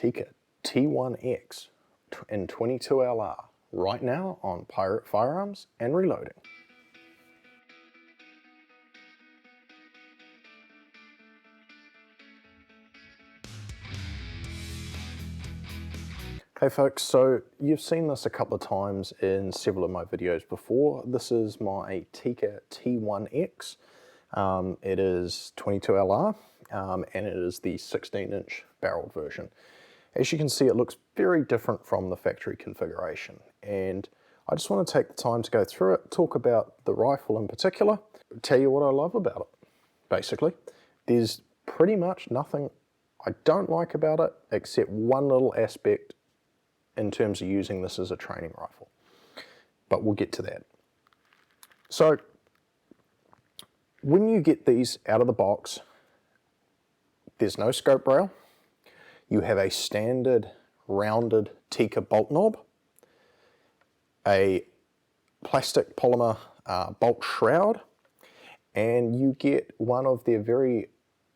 Tikka T1x in 22 LR right now on Firearms and Reloading. Hey folks, so you've seen this a couple of times in several of my videos before. This is my Tikka T1x. It is 22 LR and it is the 16-inch barreled version. As you can see, it looks very different from the factory configuration, and I just want to take the time to go through it, talk about the rifle in particular, tell you what I love about it. Basically, there's pretty much nothing I don't like about it except one little aspect in terms of using this as a training rifle, but we'll get to that. So when you get these out of the box, there's no scope rail. You have a standard rounded Tikka bolt knob, a plastic polymer bolt shroud, and you get one of their very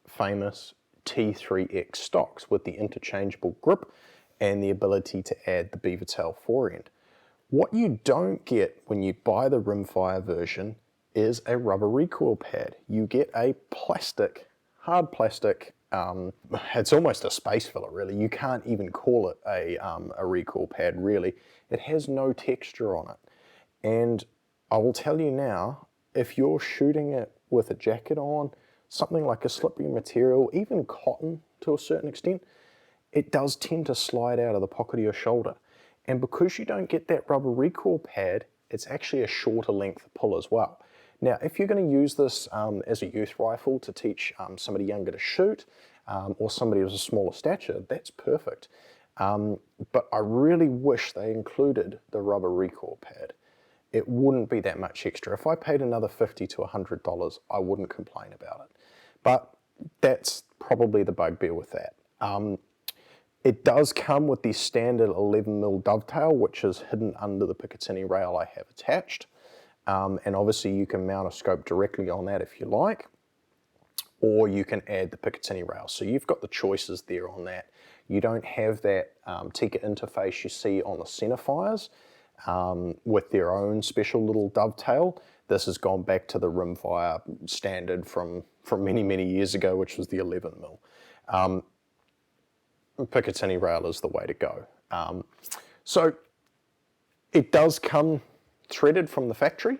famous T3X stocks with the interchangeable grip and the ability to add the beaver tail forend. What you don't get when you buy the rimfire version is a rubber recoil pad. You get a plastic, hard plastic, it's almost a space filler really. You can't even call it a recoil pad really. It has no texture on it. And I will tell you now, if you're shooting it with a jacket on, something like a slippery material, even cotton to a certain extent, it does tend to slide out of the pocket of your shoulder. And because you don't get that rubber recoil pad, it's actually a shorter length pull as well. Now, if you're going to use this as a youth rifle to teach somebody younger to shoot, or somebody with a smaller stature, that's perfect. But I really wish they included the rubber recoil pad. It wouldn't be that much extra. If I paid another $50 to $100, I wouldn't complain about it. But that's probably the bugbear with that. It does come with the standard 11mm dovetail, which is hidden under the Picatinny rail I have attached. And obviously you can mount a scope directly on that if you like, or you can add the Picatinny rail. So you've got the choices there on that. You don't have that Tikka interface you see on the centerfires with their own special little dovetail. This has gone back to the rimfire standard from many, many years ago, which was the 11mm. Picatinny rail is the way to go. So it does come threaded from the factory.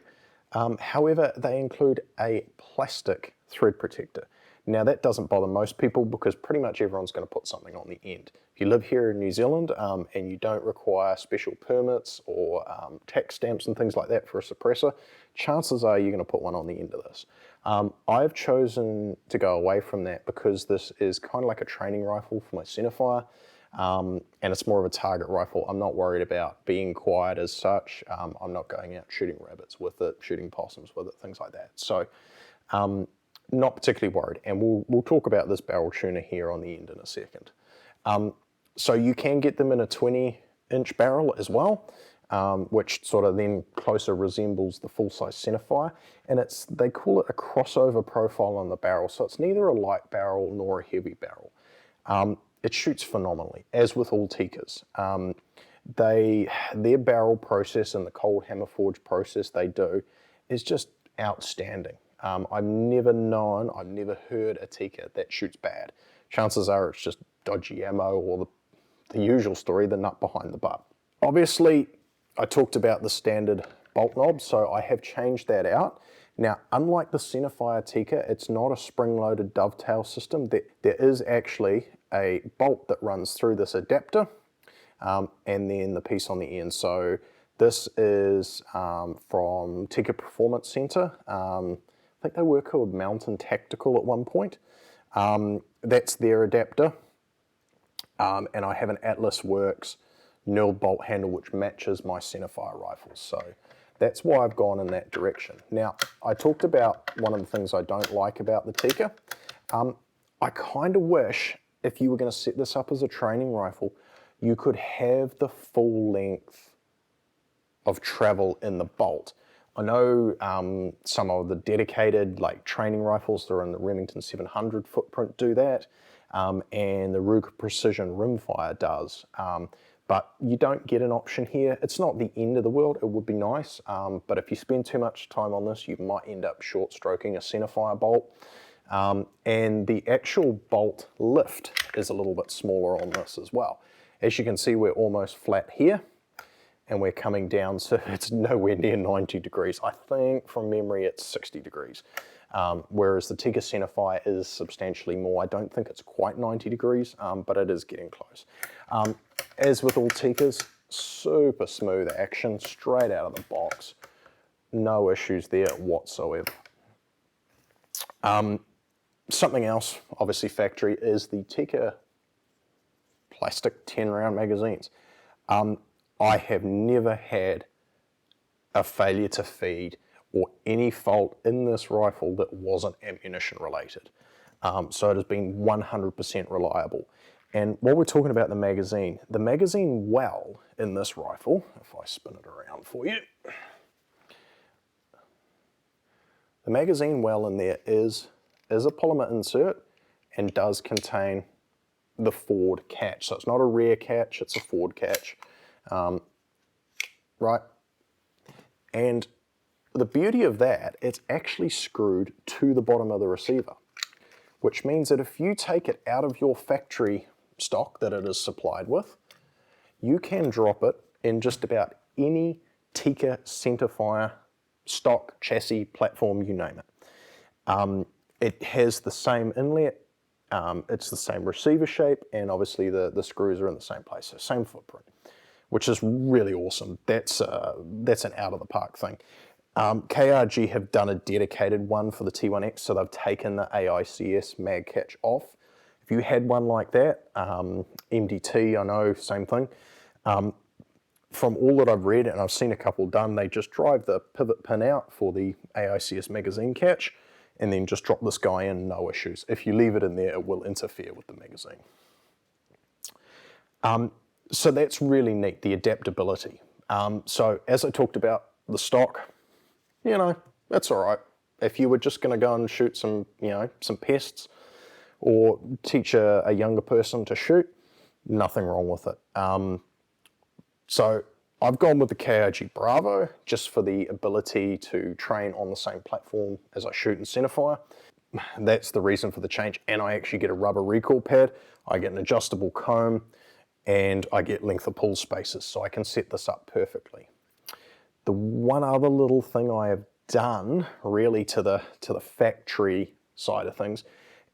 However, they include a plastic thread protector. Now that doesn't bother most people because pretty much everyone's going to put something on the end. If you live here in New Zealand and you don't require special permits or tax stamps and things like that for a suppressor, chances are you're going to put one on the end of this. I've chosen to go away from that because this is kind of like a training rifle for my centerfire, and it's more of a target rifle. I'm not worried about being quiet as such. I'm not going out shooting rabbits with it, shooting possums with it, things like that. So not particularly worried, and we'll talk about this barrel tuner here on the end in a second. So you can get them in a 20-inch barrel as well, which sort of then closer resembles the full-size centerfire, and they call it a crossover profile on the barrel, so it's neither a light barrel nor a heavy barrel. It shoots phenomenally, as with all Tikkas. Their barrel process and the cold hammer forge process they do is just outstanding. I've never heard a Tikka that shoots bad. Chances are it's just dodgy ammo or the usual story, the nut behind the butt. Obviously, I talked about the standard bolt knob, so I have changed that out. Now, unlike the centerfire Tikka, it's not a spring-loaded dovetail system. There is actually a bolt that runs through this adapter and then the piece on the end. So this is from Tikka Performance Center. I think they were called Mountain Tactical at one point. That's their adapter. And I have an Atlas Works knurled bolt handle which matches my centerfire rifles. So that's why I've gone in that direction. Now, I talked about one of the things I don't like about the Tikka. I kind of wish if you were going to set this up as a training rifle, you could have the full length of travel in the bolt. I know some of the dedicated like training rifles that are in the Remington 700 footprint do that. and the Ruger Precision rimfire does. But you don't get an option here. It's not the end of the world, it would be nice, but if you spend too much time on this, you might end up short stroking a centerfire bolt. And the actual bolt lift is a little bit smaller on this as well. As you can see, we're almost flat here, and we're coming down, so it's nowhere near 90 degrees. I think from memory it's 60 degrees. Whereas the Tikka centerfire is substantially more. I don't think it's quite 90 degrees, but it is getting close. As with all Tikkas, super smooth action, straight out of the box. No issues there whatsoever. Something else, obviously factory, is the Tikka plastic 10-round magazines. I have never had a failure to feed or any fault in this rifle that wasn't ammunition related. So it has been 100% reliable. And while we're talking about the magazine well in this rifle, if I spin it around for you, the magazine well in there is a polymer insert and does contain the forward catch. So it's not a rear catch, it's a forward catch, right? And the beauty of that, it's actually screwed to the bottom of the receiver, which means that if you take it out of your factory stock that it is supplied with, you can drop it in just about any Tikka centerfire stock, chassis, platform, you name it. It has the same inlet, it's the same receiver shape, and obviously the screws are in the same place, so same footprint, which is really awesome. That's an out of the park thing. KRG have done a dedicated one for the T1X, so they've taken the AICS mag catch off. If you had one like that, MDT, I know, same thing. From all that I've read, and I've seen a couple done, they just drive the pivot pin out for the AICS magazine catch, and then just drop this guy in, no issues. If you leave it in there, it will interfere with the magazine. So that's really neat, the adaptability. So as I talked about, the stock, you know, that's all right. If you were just gonna go and shoot some, you know, some pests, or teach a younger person to shoot, nothing wrong with it. So I've gone with the KRG Bravo just for the ability to train on the same platform as I shoot in centerfire. That's the reason for the change, and I actually get a rubber recoil pad, I get an adjustable comb, and I get length of pull spaces, so I can set this up perfectly. The one other little thing I have done really to the factory side of things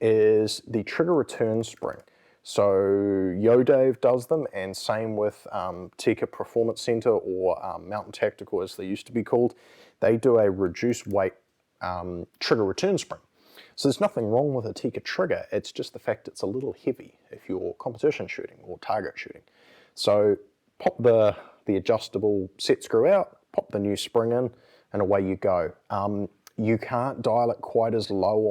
is the trigger return spring. So Yodave does them, and same with Tikka Performance Center or Mountain Tactical as they used to be called. They do a reduced weight trigger return spring. So there's nothing wrong with a Tikka trigger, it's just the fact it's a little heavy if you're competition shooting or target shooting. So pop the adjustable set screw out, pop the new spring in, and away you go. You can't dial it quite as low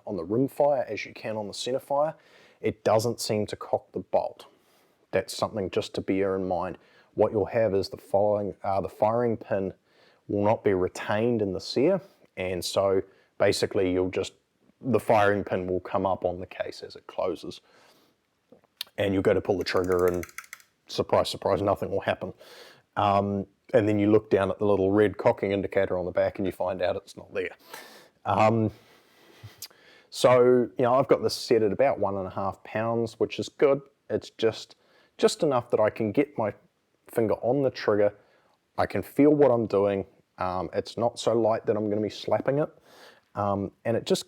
on the rimfire as you can on the centerfire. It doesn't seem to cock the bolt. That's something just to bear in mind. What you'll have is the firing pin will not be retained in the sear, and so basically the firing pin will come up on the case as it closes. And you'll go to pull the trigger and surprise, surprise, nothing will happen. And then you look down at the little red cocking indicator on the back and you find out it's not there. So, you know, I've got this set at about 1.5 pounds, which is good. It's just enough that I can get my finger on the trigger. I can feel what I'm doing. It's not so light that I'm going to be slapping it. And it just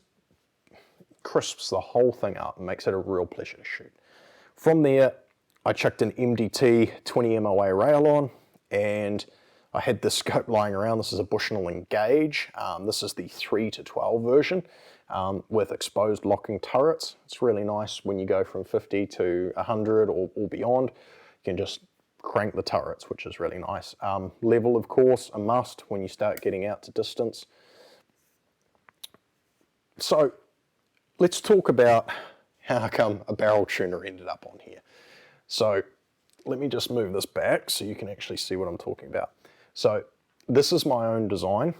crisps the whole thing up and makes it a real pleasure to shoot. From there, I chucked an MDT 20 MOA rail on, and I had this scope lying around. This is a Bushnell Engage. This is the 3 to 12 version with exposed locking turrets. It's really nice when you go from 50 to 100 or beyond. You can just crank the turrets, which is really nice. Level, of course, a must when you start getting out to distance. So let's talk about how come a barrel tuner ended up on here. So let me just move this back so you can actually see what I'm talking about. So this is my own design.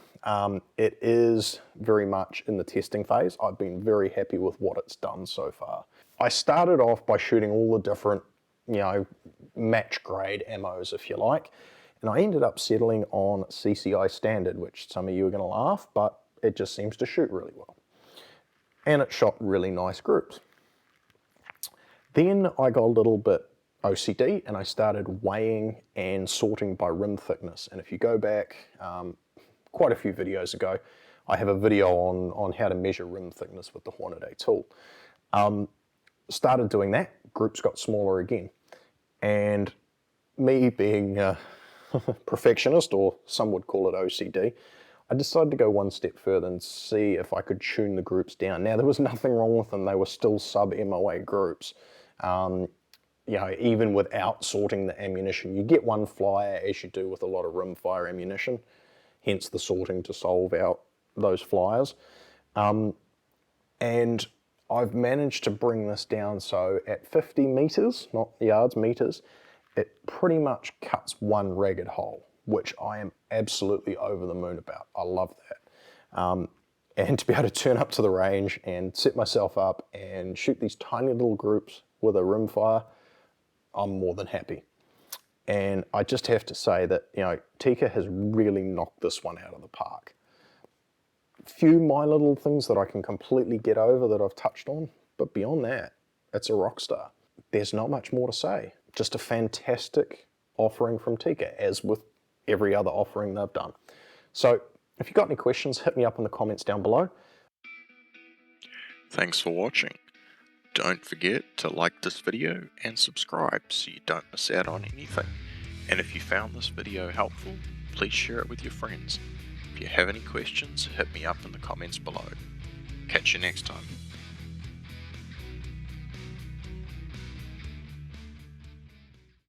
It is very much in the testing phase. I've been very happy with what it's done so far. I started off by shooting all the different, match grade ammos, if you like, and I ended up settling on CCI standard, which some of you are going to laugh, but it just seems to shoot really well. And it shot really nice groups. Then I got a little bit OCD and I started weighing and sorting by rim thickness. And if you go back quite a few videos ago, I have a video on how to measure rim thickness with the Hornady tool. Started doing that, groups got smaller again. And me being a perfectionist, or some would call it OCD, I decided to go one step further and see if I could tune the groups down. Now, there was nothing wrong with them. They were still sub-MOA groups. Even without sorting the ammunition. You get one flyer, as you do with a lot of rimfire ammunition, hence the sorting to solve out those flyers. And I've managed to bring this down so at 50 meters, not yards, meters, it pretty much cuts one ragged hole, which I am absolutely over the moon about. I love that. And to be able to turn up to the range and set myself up and shoot these tiny little groups with a rimfire, I'm more than happy. And I just have to say that, Tikka has really knocked this one out of the park. Few minor little things that I can completely get over that I've touched on, but beyond that, it's a rock star. There's not much more to say. Just a fantastic offering from Tikka, as with every other offering they've done. So if you've got any questions, hit me up in the comments down below. Thanks for watching. Don't forget to like this video and subscribe so you don't miss out on anything. And if you found this video helpful, please share it with your friends. If you have any questions, hit me up in the comments below. Catch you next time.